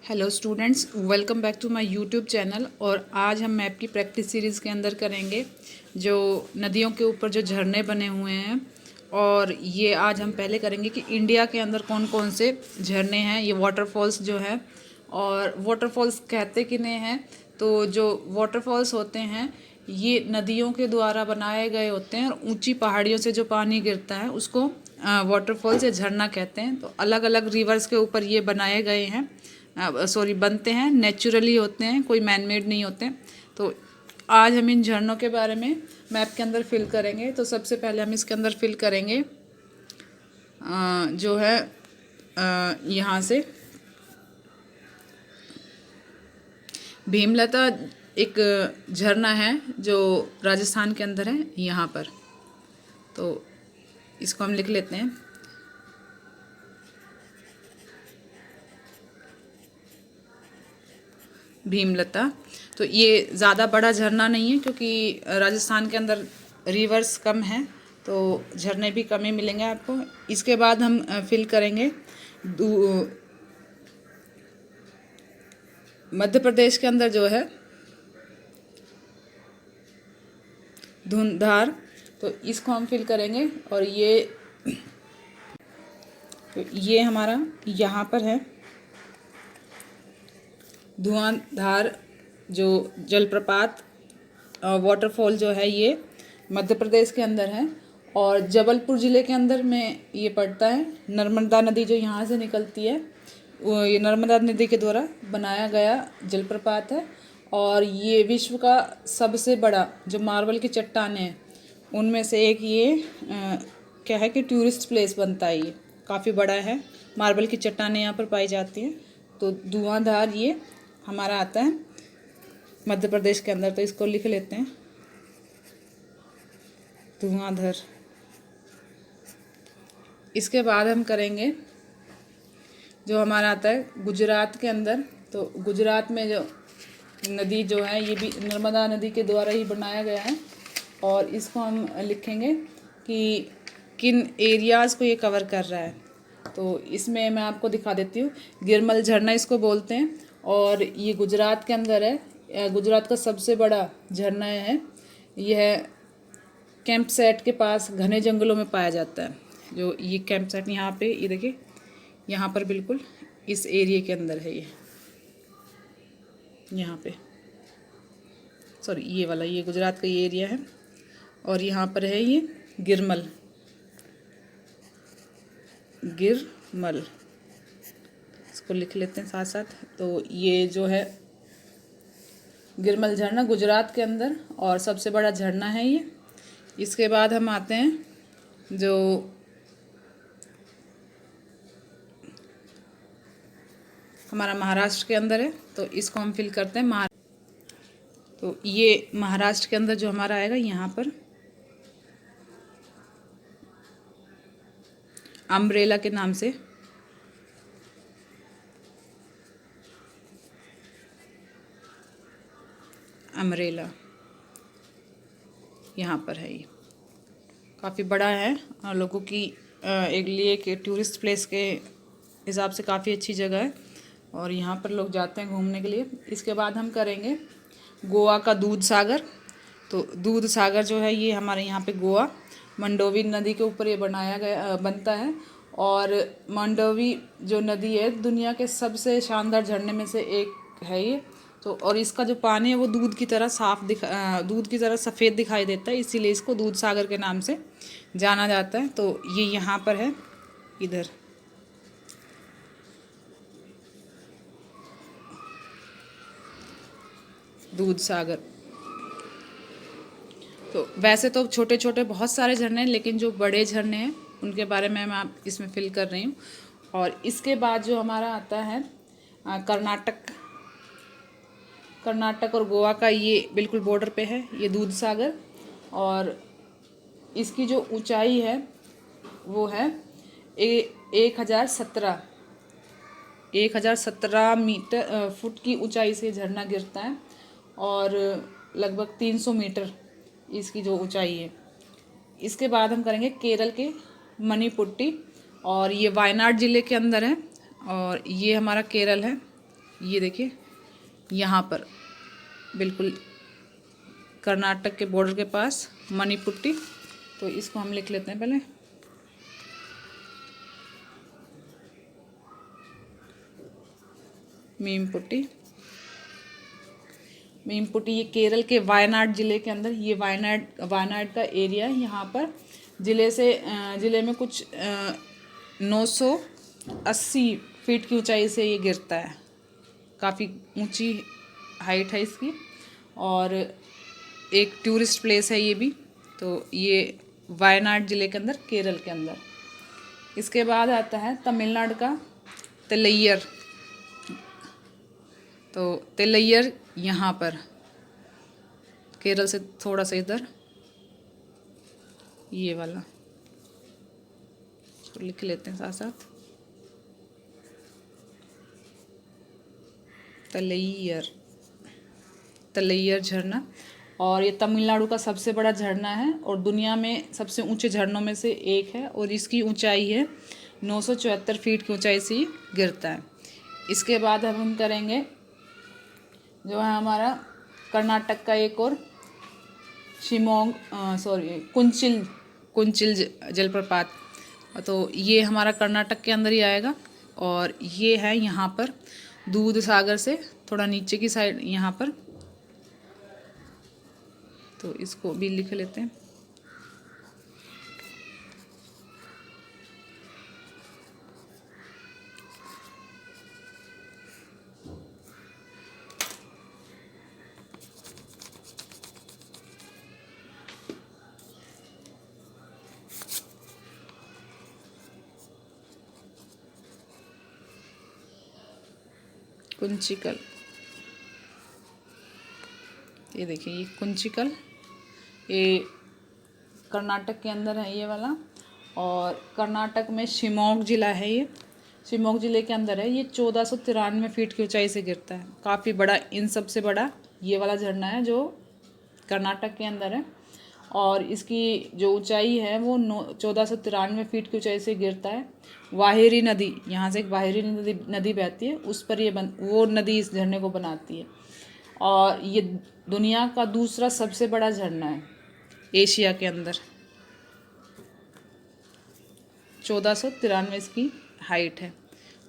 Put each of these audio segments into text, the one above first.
Hello students, welcome back to my YouTube channel. और आज हम मैप की प्रैक्टिस सीरीज़ के अंदर करेंगे जो नदियों के ऊपर जो झरने बने हुए हैं। और ये आज हम पहले करेंगे कि इंडिया के अंदर कौन कौन से झरने हैं, ये वाटरफॉल्स जो हैं। और वाटरफॉल्स कहते किन्हें हैं, तो जो वाटरफॉल्स होते हैं ये नदियों के द्वारा बनाए गए होते हैं और ऊंची पहाड़ियों से जो पानी गिरता है उसको वाटरफॉल्स या झरना कहते हैं। तो अलग अलग रिवर्स के ऊपर ये बनाए गए हैं, बनते हैं, नेचुरली होते हैं, कोई मैन मेड नहीं होते। तो आज हम इन झरनों के बारे में मैप के अंदर फिल करेंगे। तो सबसे पहले हम इसके अंदर फिल करेंगे जो है यहाँ से भीमलता एक झरना है जो राजस्थान के अंदर है यहाँ पर। तो इसको हम लिख लेते हैं। भीमलता। तो ये ज़्यादा बड़ा झरना नहीं है क्योंकि राजस्थान के अंदर रिवर्स कम है, तो झरने भी कम ही मिलेंगे आपको। इसके बाद हम फिल करेंगे मध्य प्रदेश के अंदर जो है धुंधार। तो इसको हम फिल करेंगे। और ये हमारा यहाँ पर है धुआंधार जो जलप्रपात वाटरफॉल जो है ये मध्य प्रदेश के अंदर है। और जबलपुर ज़िले के अंदर में ये पड़ता है। नर्मदा नदी जो यहाँ से निकलती है वो ये नर्मदा नदी के द्वारा बनाया गया जलप्रपात है। और ये विश्व का सबसे बड़ा जो मार्बल की चट्टानें हैं उनमें से एक ये क्या है कि टूरिस्ट प्लेस बनता है। ये काफ़ी बड़ा है, मार्बल की चट्टानें यहाँ पर पाई जाती हैं। तो धुआंधार ये हमारा आता है मध्य प्रदेश के अंदर। तो इसको लिख लेते हैं धुआंधार। इसके बाद हम करेंगे जो हमारा आता है गुजरात के अंदर। तो गुजरात में जो नदी जो है ये भी नर्मदा नदी के द्वारा ही बनाया गया है। और इसको हम लिखेंगे कि किन एरियाज़ को ये कवर कर रहा है। तो इसमें मैं आपको दिखा देती हूँ। गिरमल झरना इसको बोलते हैं और ये गुजरात के अंदर है। गुजरात का सबसे बड़ा झरना है। यह कैंप सेट के पास घने जंगलों में पाया जाता है। जो ये कैंप सेट यहाँ पे ये देखिए, यहाँ पर बिल्कुल इस एरिया के अंदर है ये, यहाँ पे ये वाला, ये गुजरात का ये एरिया है। और यहाँ पर है ये गिरमल इसको लिख लेते हैं साथ साथ। तो ये जो है गिरमल झरना गुजरात के अंदर और सबसे बड़ा झरना है ये। इसके बाद हम आते हैं जो हमारा महाराष्ट्र के अंदर है। तो इसको हम फिल करते हैं तो ये महाराष्ट्र के अंदर जो हमारा आएगा यहाँ पर अम्ब्रेला के नाम से अम्ब्रेला यहाँ पर है। ये काफ़ी बड़ा है और लोगों की एक लिए के टूरिस्ट प्लेस के हिसाब से काफ़ी अच्छी जगह है और यहाँ पर लोग जाते हैं घूमने के लिए। इसके बाद हम करेंगे गोवा का दूध सागर। तो दूध सागर जो है ये हमारे यहाँ पे गोवा मंडोवी नदी के ऊपर ये बनता है। और मंडोवी जो नदी है दुनिया के सबसे शानदार झरने में से एक है ये। तो और इसका जो पानी है वो दूध की तरह दूध की तरह सफ़ेद दिखाई देता है, इसीलिए इसको दूध सागर के नाम से जाना जाता है। तो ये यहाँ पर है इधर। दूध सागर। तो वैसे तो छोटे छोटे बहुत सारे झरने हैं, लेकिन जो बड़े झरने हैं उनके बारे में मैं आप इसमें फिल कर रही हूँ। और इसके बाद जो हमारा आता है कर्नाटक और गोवा का, ये बिल्कुल बॉर्डर पे है ये दूध सागर। और इसकी जो ऊंचाई है वो है 1017 फुट की ऊंचाई से झरना गिरता है। और लगभग 300 मीटर इसकी जो ऊंचाई है। इसके बाद हम करेंगे केरल के मणिपुट्टी। और ये वायनाड ज़िले के अंदर है और ये हमारा केरल है ये देखिए यहाँ पर बिल्कुल कर्नाटक के बॉर्डर के पास मणिपुट्टी। तो इसको हम लिख लेते हैं पहले। मीमपुट्टी। मीमपुट्टी ये केरल के वायनाड ज़िले के अंदर, ये वायनाड का एरिया है। यहाँ पर ज़िले में कुछ 980 फीट की ऊंचाई से ये गिरता है। काफ़ी ऊंची हाइट है इसकी और एक टूरिस्ट प्लेस है ये भी। तो ये वायनाड ज़िले के अंदर, केरल के अंदर। इसके बाद आता है तमिलनाडु का तिलैयर। तो तिलैयर यहाँ पर केरल से थोड़ा सा इधर, ये वाला तो लिख लेते हैं साथ साथ। तिलैयर झरना। और ये तमिलनाडु का सबसे बड़ा झरना है और दुनिया में सबसे ऊंचे झरनों में से एक है और इसकी ऊंचाई है 974 फीट की ऊंचाई से ही गिरता है। इसके बाद हम करेंगे जो है हमारा कर्नाटक का एक और कुंचिल जलप्रपात। तो ये हमारा कर्नाटक के अंदर ही आएगा और ये है यहाँ पर दूध सागर से थोड़ा नीचे की साइड यहाँ पर। तो इसको भी लिख लेते हैं। कुंचिकल, ये देखिए ये कुंचिकल, ये कर्नाटक के अंदर है ये वाला। और कर्नाटक में शिमोग जिला है, ये शिमोग जिले के अंदर है। ये 1493 फीट की ऊंचाई से गिरता है। काफ़ी बड़ा, इन सबसे बड़ा ये वाला झरना है जो कर्नाटक के अंदर है। और इसकी जो ऊंचाई है वो 1493 फीट की ऊंचाई से गिरता है। वाहिरी नदी, यहाँ से एक वाहिरी नदी बहती है, उस पर ये वो नदी इस झरने को बनाती है। और ये दुनिया का दूसरा सबसे बड़ा झरना है एशिया के अंदर। 1493 इसकी हाइट है।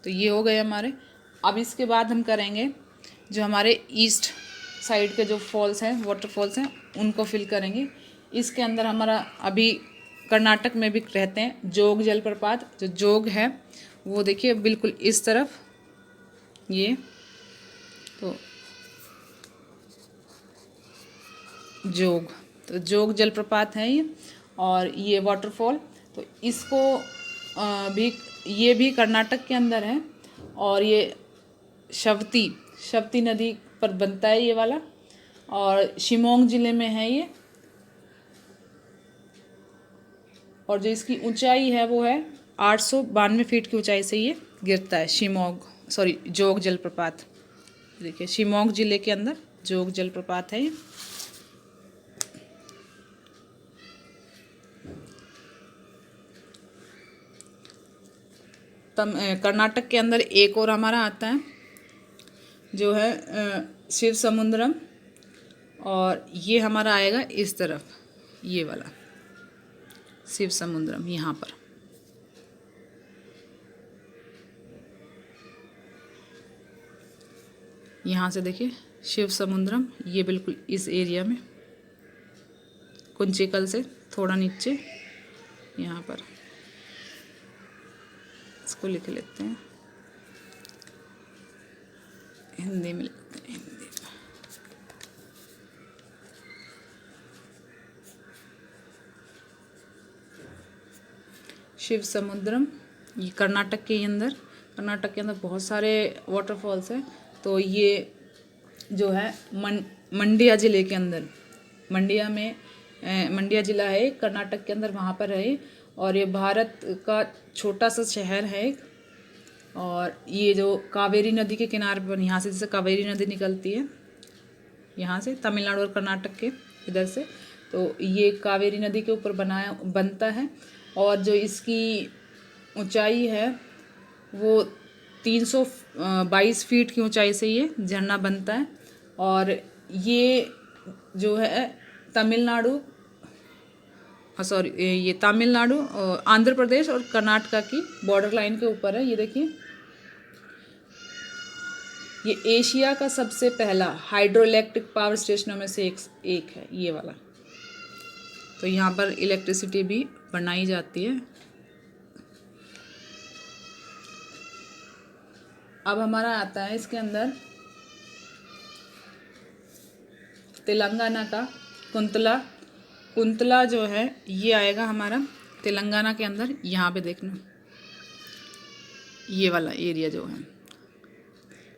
तो ये हो गए हमारे। अब इसके बाद हम करेंगे जो हमारे ईस्ट साइड के जो फॉल्स हैं, वाटरफॉल्स हैं, उनको फिल करेंगे। इसके अंदर हमारा अभी कर्नाटक में भी रहते हैं जोग जलप्रपात। जो जोग है वो देखिए बिल्कुल इस तरफ, ये तो जोग जलप्रपात है ये। और ये वाटरफॉल, तो इसको ये भी कर्नाटक के अंदर है। और ये शवती नदी पर बनता है ये वाला और शिमोग ज़िले में है ये। और जो इसकी ऊंचाई है वो है 892 फीट की ऊंचाई से ये गिरता है। जोग जलप्रपात। देखिए शिमोग ज़िले के अंदर जोग जलप्रपात है ये। कर्नाटक के अंदर एक और हमारा आता है जो है शिव समुद्रम। और ये हमारा आएगा इस तरफ, ये वाला शिव समुद्रम यहाँ पर। यहाँ से देखिए शिव समुद्रम, ये बिल्कुल इस एरिया में, कुंचिकल से थोड़ा नीचे यहाँ पर। इसको लिख लेते हैं, हिंदी में लिखते हैं, हिंदी में। शिव समुद्रम, ये कर्नाटक के अंदर बहुत सारे वाटरफॉल्स हैं। तो ये जो है मंड्या ज़िले के अंदर, मंड्या ज़िला है कर्नाटक के अंदर, वहाँ पर है। और ये भारत का छोटा सा शहर है। और ये जो कावेरी नदी के किनारे पर, यहाँ से जैसे कावेरी नदी निकलती है यहाँ से तमिलनाडु और कर्नाटक के इधर से, तो ये कावेरी नदी के ऊपर बनता है। और जो इसकी ऊंचाई है वो 22 फीट की ऊंचाई से ये झरना बनता है। और ये जो है तमिलनाडु, सॉरी, ये तमिलनाडु, आंध्र प्रदेश और कर्नाटका की बॉर्डर लाइन के ऊपर है। ये देखिए, ये एशिया का सबसे पहला हाइड्रो इलेक्ट्रिक पावर स्टेशनों में से एक है ये वाला। तो यहाँ पर इलेक्ट्रिसिटी भी बनाई जाती है। अब हमारा आता है इसके अंदर तेलंगाना का कुंतला। कुंतला जो है ये आएगा हमारा तेलंगाना के अंदर। यहाँ पे देखना, ये वाला एरिया जो है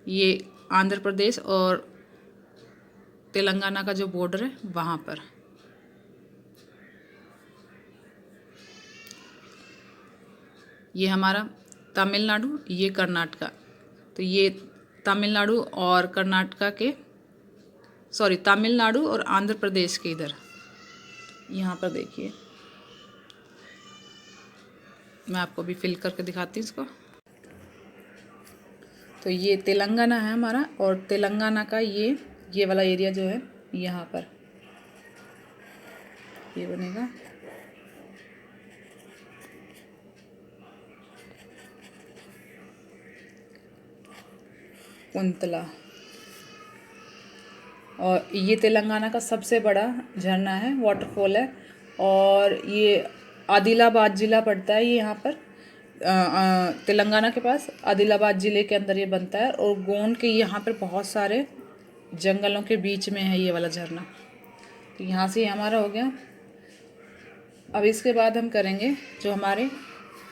ये आंध्र प्रदेश और तेलंगाना का जो बॉर्डर है वहाँ पर। ये हमारा तमिलनाडु, ये कर्नाटका। तो ये तमिलनाडु और कर्नाटका के, सॉरी, तमिलनाडु और आंध्र प्रदेश के इधर यहाँ पर देखिए, मैं आपको भी फिल करके दिखाती हूँ इसको। तो ये तेलंगाना है हमारा, और तेलंगाना का ये वाला एरिया जो है यहाँ पर ये बनेगा। कुंतला। और ये तेलंगाना का सबसे बड़ा झरना है, वाटरफॉल है। और ये आदिलाबाद ज़िला पड़ता है ये यहाँ पर, तेलंगाना के पास आदिलाबाद ज़िले के अंदर ये बनता है। और गोंड के यहाँ पर बहुत सारे जंगलों के बीच में है ये वाला झरना। तो यहाँ से हमारा हो गया। अब इसके बाद हम करेंगे जो हमारे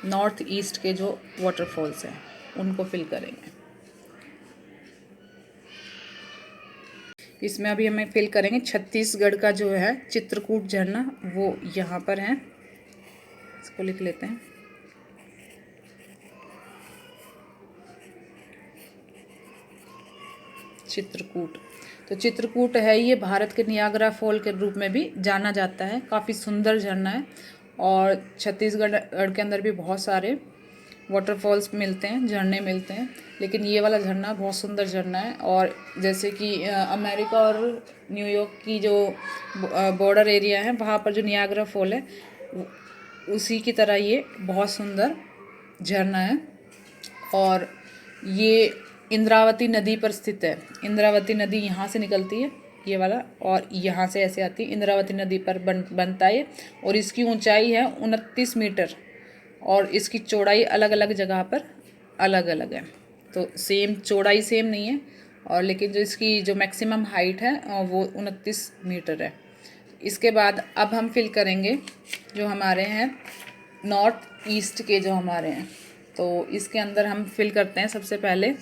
नॉर्थ ईस्ट के जो वाटरफॉल्स हैं उनको फिल करेंगे। इसमें अभी हमें फिल करेंगे छत्तीसगढ़ का जो है चित्रकूट झरना, वो यहाँ पर है। इसको लिख लेते हैं। चित्रकूट। तो चित्रकूट है ये भारत के नियाग्रा फॉल के रूप में भी जाना जाता है। काफ़ी सुंदर झरना है। और छत्तीसगढ़ के अंदर भी बहुत सारे वाटरफॉल्स मिलते हैं, झरने मिलते हैं, लेकिन ये वाला झरना बहुत सुंदर झरना है। और जैसे कि अमेरिका और न्यूयॉर्क की जो बॉर्डर एरिया है वहाँ पर जो नियाग्रा फॉल है उसी की तरह ये बहुत सुंदर झरना है। और ये इंद्रावती नदी पर स्थित है। इंद्रावती नदी यहाँ से निकलती है ये वाला, और यहाँ से ऐसे आती है। इंद्रावती नदी पर बनता है। और इसकी ऊंचाई है 29 मीटर और इसकी चौड़ाई अलग अलग जगह पर अलग अलग है। तो सेम चौड़ाई सेम नहीं है, और लेकिन जो इसकी जो मैक्सिमम हाइट है वो 29 मीटर है। इसके बाद अब हम फिल करेंगे जो हमारे हैं नॉर्थ ईस्ट के जो हमारे हैं। तो इसके अंदर हम फिल करते हैं सबसे पहले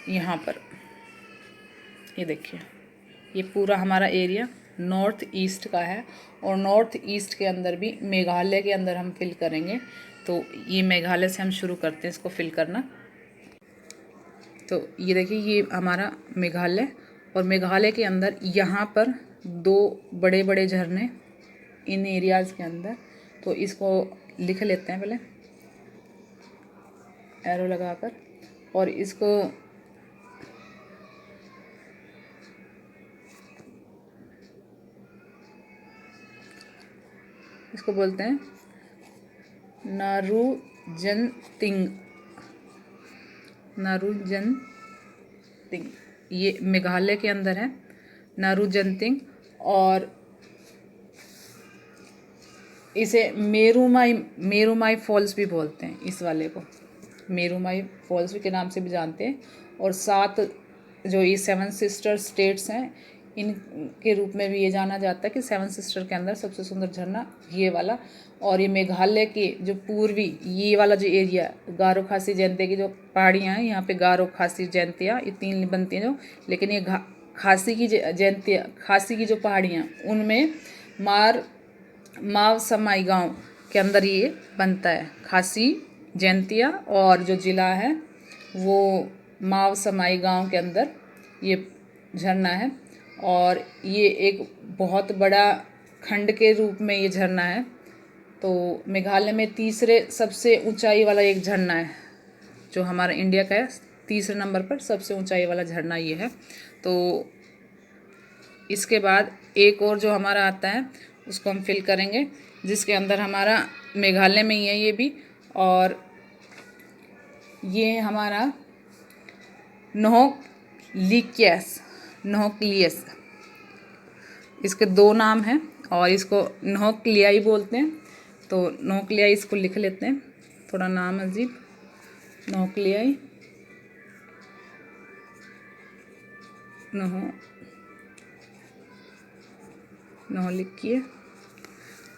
यहाँ पर, ये देखिए, ये पूरा हमारा एरिया नॉर्थ ईस्ट का है। और नॉर्थ ईस्ट के अंदर भी मेघालय के अंदर हम फिल करेंगे। तो ये मेघालय से हम शुरू करते हैं इसको फिल करना। तो ये देखिए, ये हमारा मेघालय, और मेघालय के अंदर यहाँ पर 2 बड़े बड़े झरने इन एरियाज़ के अंदर। तो इसको लिख लेते हैं पहले एरो लगाकर, और इसको बोलते हैं नारुजनतिंग। ये मेघालय के अंदर है नारुजनतिंग। और इसे मेरुमाई फॉल्स भी बोलते हैं। इस वाले को मेरुमाई फॉल्स के नाम से भी जानते हैं। और 7 जो ये 7 सिस्टर स्टेट्स हैं इनके रूप में भी ये जाना जाता है कि 7 सिस्टर के अंदर सबसे सुंदर झरना ये वाला। और ये मेघालय के जो पूर्वी ये वाला जो एरिया गारो खासी जयंतिया की जो पहाड़ियाँ हैं, यहाँ पे गारो खासी जयंतिया ये 3 बनती हैं जो, लेकिन ये खासी की जो पहाड़ियाँ उनमें माव समाई गाँव के अंदर ये बनता है खासी जयंतिया। और जो ज़िला है वो माव समाई गाँव के अंदर ये झरना है। और ये एक बहुत बड़ा खंड के रूप में ये झरना है। तो मेघालय में तीसरे सबसे ऊंचाई वाला एक झरना है। जो हमारा इंडिया का है, तीसरे नंबर पर सबसे ऊंचाई वाला झरना ये है। तो इसके बाद एक और जो हमारा आता है उसको हम फिल करेंगे, जिसके अंदर हमारा मेघालय में ही है ये भी, और ये हमारा नोहोक्लियस। इसके दो नाम हैं और इसको नोहोक्लियाई बोलते हैं। तो नोहोक्लियाई इसको लिख लेते हैं, थोड़ा नाम अजीब, नोहोक्लियाई,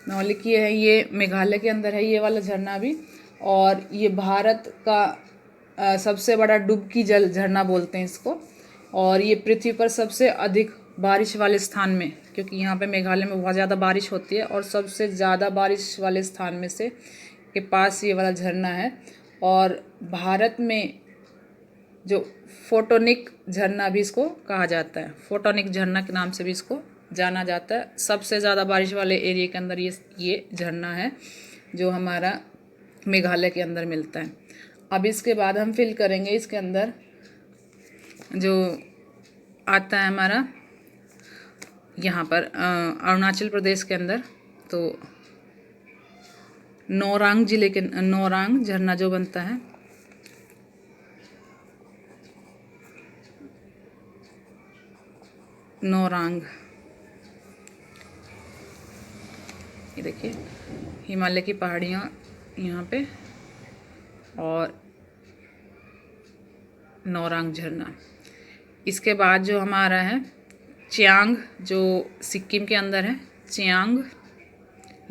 नौलिखिए है। ये मेघालय के अंदर है ये वाला झरना भी, और ये भारत का सबसे बड़ा डुबकी जल झरना बोलते हैं इसको। और ये पृथ्वी पर सबसे अधिक बारिश वाले स्थान में, क्योंकि यहाँ पे मेघालय में बहुत ज़्यादा बारिश होती है, और सबसे ज़्यादा बारिश वाले स्थान में से के पास ये वाला झरना है। और भारत में जो फोटोनिक झरना भी इसको कहा जाता है, फोटोनिक झरना के नाम से भी इसको जाना जाता है। सबसे ज़्यादा बारिश वाले एरिया के अंदर ये झरना है जो हमारा मेघालय के अंदर मिलता है। अब इसके बाद हम फिल करेंगे इसके अंदर जो आता है हमारा यहाँ पर अरुणाचल प्रदेश के अंदर, तो नोरांग जिले के नोरांग झरना जो बनता है, नोरांग, ये देखिए हिमालय की पहाड़ियाँ यहाँ पे, और नोरांग झरना। इसके बाद जो हमारा है चियांग, जो सिक्किम के अंदर है, चियांग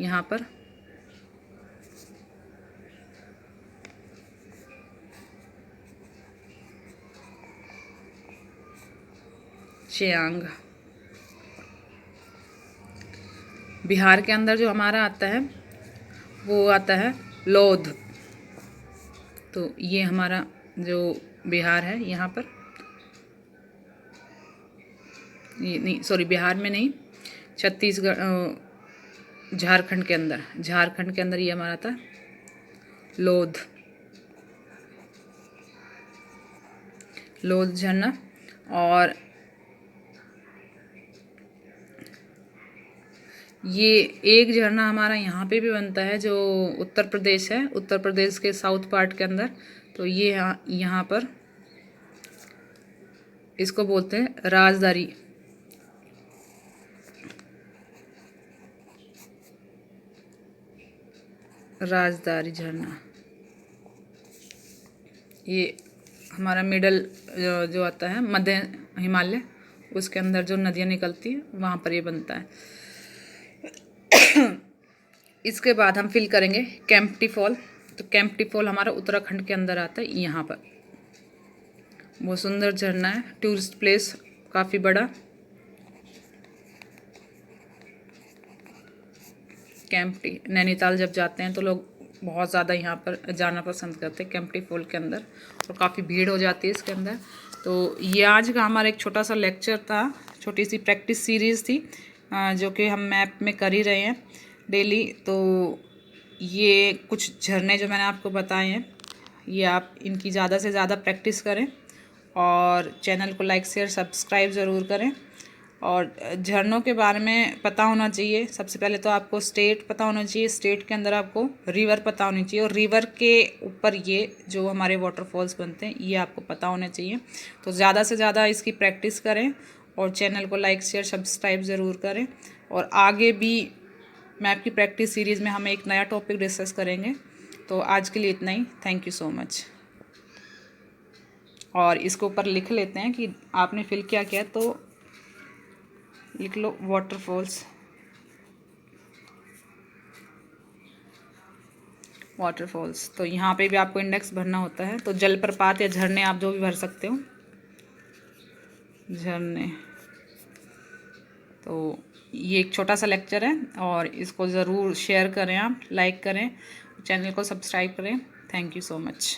यहाँ पर, चियांग। बिहार के अंदर जो हमारा आता है वो आता है लोध। तो ये हमारा जो बिहार है यहाँ पर, ये नहीं, सॉरी, बिहार में नहीं, छत्तीसगढ़, झारखंड के अंदर ये हमारा था लोध झरना। और ये एक झरना हमारा यहाँ पे भी बनता है जो उत्तर प्रदेश है, उत्तर प्रदेश के साउथ पार्ट के अंदर। तो ये यहाँ पर इसको बोलते हैं राजदारी झरना। ये हमारा मिडल जो आता है मध्य हिमालय, उसके अंदर जो नदियाँ निकलती हैं वहाँ पर ये बनता है। इसके बाद हम फिल करेंगे केम्प्टी फॉल। तो केम्प्टी फॉल हमारा उत्तराखंड के अंदर आता है। यहाँ पर बहुत सुंदर झरना है, टूरिस्ट प्लेस काफ़ी बड़ा। केम्प्टी, नैनीताल जब जाते हैं तो लोग बहुत ज़्यादा यहाँ पर जाना पसंद करते हैं केम्प्टी फॉल के अंदर, और काफ़ी भीड़ हो जाती है इसके अंदर। तो ये आज का हमारा एक छोटा सा लेक्चर था, छोटी सी प्रैक्टिस सीरीज़ थी जो कि हम मैप में कर ही रहे हैं डेली। तो ये कुछ झरने जो मैंने आपको बताए हैं, ये आप इनकी ज़्यादा से ज़्यादा प्रैक्टिस करें, और चैनल को लाइक शेयर सब्सक्राइब ज़रूर करें। और झरनों के बारे में पता होना चाहिए। सबसे पहले तो आपको स्टेट पता होना चाहिए, स्टेट के अंदर आपको रिवर पता होनी चाहिए, और रिवर के ऊपर ये जो हमारे वाटरफॉल्स बनते हैं ये आपको पता होने चाहिए। तो ज़्यादा से ज़्यादा इसकी प्रैक्टिस करें, और चैनल को लाइक शेयर सब्सक्राइब ज़रूर करें। और आगे भी मैप की प्रैक्टिस सीरीज़ में हम एक नया टॉपिक डिस्कस करेंगे। तो आज के लिए इतना ही, थैंक यू सो मच। और इसके ऊपर लिख लेते हैं कि आपने फिल क्या किया, तो लिख लो वाटरफॉल्स। तो यहाँ पे भी आपको इंडेक्स भरना होता है। तो जलप्रपात या झरने आप जो भी भर सकते हो, झरने। तो ये एक छोटा सा लेक्चर है, और इसको ज़रूर शेयर करें, आप लाइक करें, चैनल को सब्सक्राइब करें। Thank you so much.